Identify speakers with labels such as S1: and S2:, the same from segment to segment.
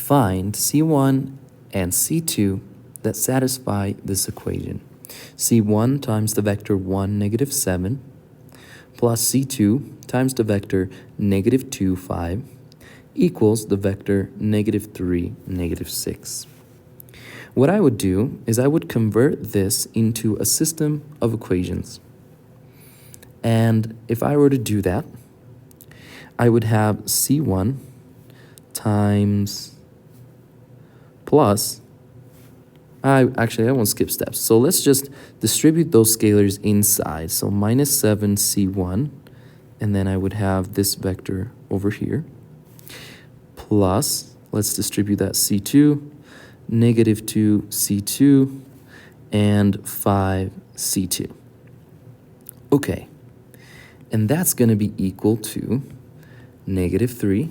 S1: Find C1 and C2 that satisfy this equation. C1 times the vector 1, negative 7, plus C2 times the vector negative 2, 5, equals the vector negative 3, negative 6. What I would do is I would convert this into a system of equations. And if I were to do that, I would have C1 times plus, I won't skip steps. So let's just distribute those scalars inside. So minus 7 C1, and then I would have this vector over here, plus, let's distribute that C2, negative 2 C2, and 5 C2. Okay, and that's going to be equal to negative 3,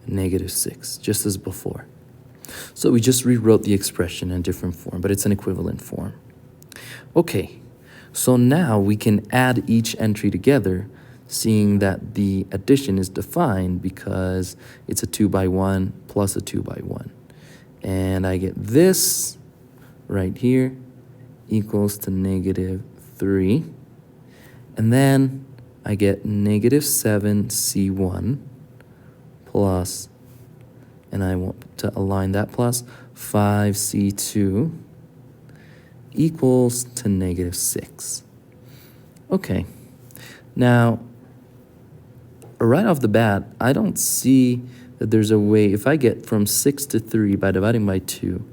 S1: negative 6, just as before. So we just rewrote the expression in a different form, but it's an equivalent form. Okay, so now we can add each entry together, seeing that the addition is defined because it's a 2 by 1 plus a 2 by 1. And I get this right here equals to negative 3. And then I get negative 7 C1 plus, and I want to align that plus, 5 C2 equals to negative 6. Okay, now, right off the bat, I don't see that there's a way, if I get from 6 to 3 by dividing by 2,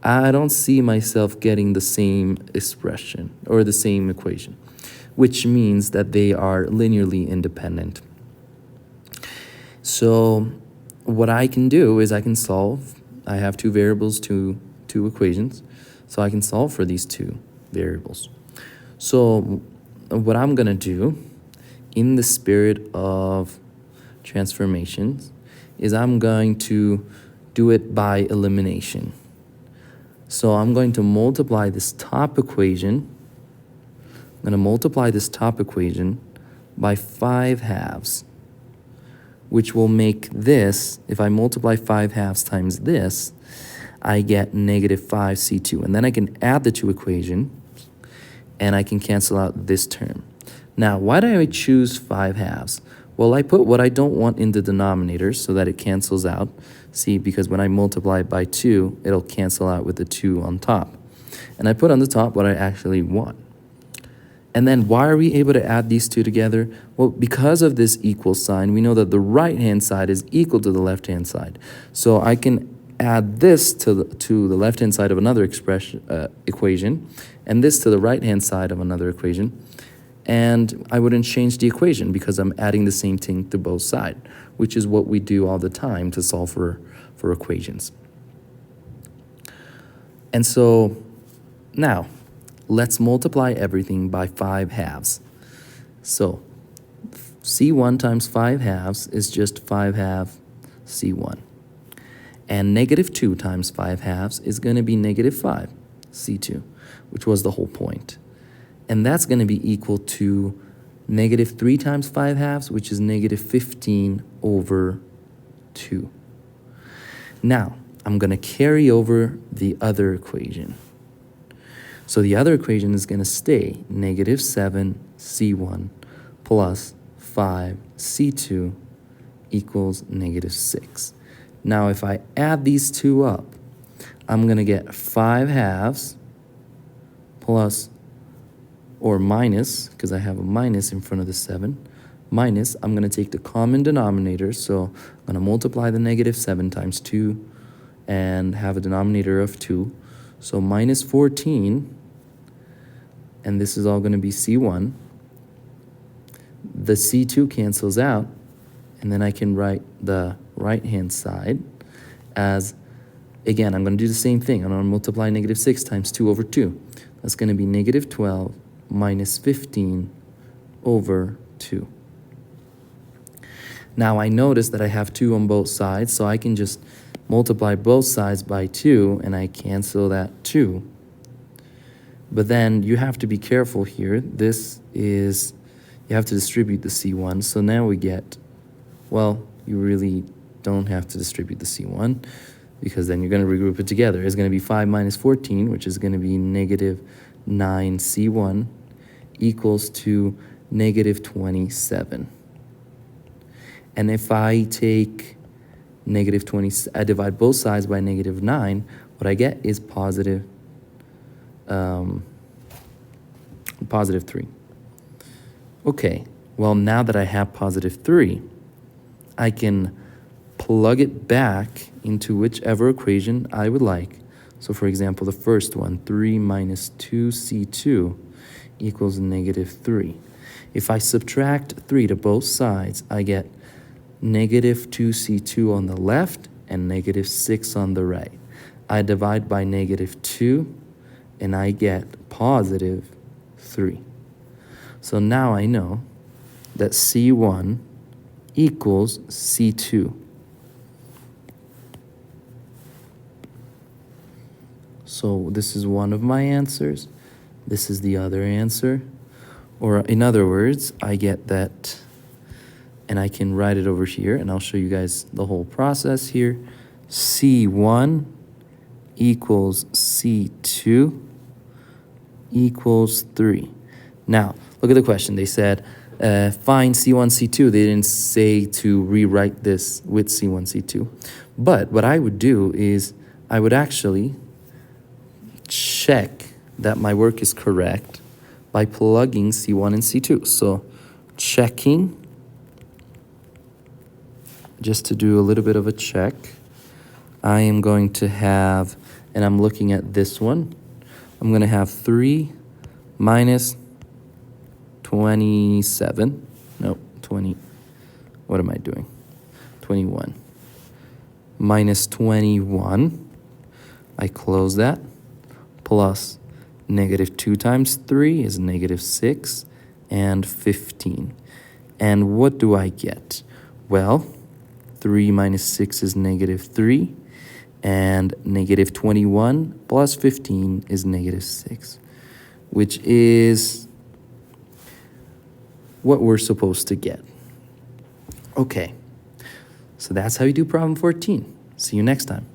S1: I don't see myself getting the same expression or the same equation, which means that they are linearly independent. So what I can do is I can solve. I have two variables, two equations, so I can solve for these two variables. So what I'm going to do, in the spirit of transformations, is I'm going to do it by elimination. So I'm going to multiply this top equation. I'm going to multiply this top equation by 5 halves, which will make this, if I multiply 5 halves times this, I get negative 5 C2. And then I can add the two equations, and I can cancel out this term. Now, why do I choose 5 halves? Well, I put what I don't want in the denominator so that it cancels out. See, because when I multiply it by 2, it'll cancel out with the 2 on top. And I put on the top what I actually want. And then why are we able to add these two together? Well, because of this equal sign, we know that the right-hand side is equal to the left-hand side. So I can add this to the left-hand side of another equation, and this to the right-hand side of another equation. And I wouldn't change the equation because I'm adding the same thing to both sides, which is what we do all the time to solve for equations. And so now, let's multiply everything by 5 halves. So C1 times 5 halves is just 5 halves C1. And negative 2 times 5 halves is going to be negative 5 C2, which was the whole point. And that's going to be equal to negative 3 times 5 halves, which is negative 15 over 2. Now, I'm going to carry over the other equation. So the other equation is going to stay negative 7 C1 plus 5 C2 equals negative 6. Now, if I add these two up, I'm going to get 5 halves plus, or minus, because I have a minus in front of the 7, minus, I'm going to take the common denominator, so I'm going to multiply the negative 7 times 2 and have a denominator of 2. So minus 14, and this is all going to be C1. The C2 cancels out, and then I can write the right-hand side as, again, I'm going to do the same thing. I'm going to multiply negative 6 times 2 over 2. That's going to be negative 12 minus 15 over 2. Now I notice that I have 2 on both sides, so I can just multiply both sides by 2, and I cancel that 2. But then you have to be careful here. This is, you have to distribute the C1. So now we get, well, you really don't have to distribute the C1. because then you're going to regroup it together. It's going to be 5 minus 14, which is going to be negative 9C1 equals to negative 27. And if I take negative 20, I divide both sides by negative 9, what I get is positive 3. Okay, well, now that I have positive 3, I can plug it back into whichever equation I would like. So for example, the first one, 3 minus 2C2 equals negative 3. If I subtract 3 to both sides, I get negative 2C2 on the left and negative 6 on the right. I divide by negative 2 and I get positive 3. So now I know that C1 equals C2. So this is one of my answers. This is the other answer. Or in other words, I get that, and I can write it over here, and I'll show you guys the whole process here. C1 equals C2 equals 3. Now, look at the question. They said, find C1, C2. They didn't say to rewrite this with C1, C2. But what I would do is I would actually check that my work is correct by plugging C1 and C2. So checking, just to do a little bit of a check, I am going to have, and I'm looking at this one, I'm going to have 3 minus 27, no, 20, what am I doing? 21. Minus 21, I close that, plus negative 2 times 3 is negative 6, and 15. And what do I get? Well, 3 minus 6 is negative 3, and negative 21 plus 15 is negative 6, which is what we're supposed to get. Okay, so that's how you do problem 14. See you next time.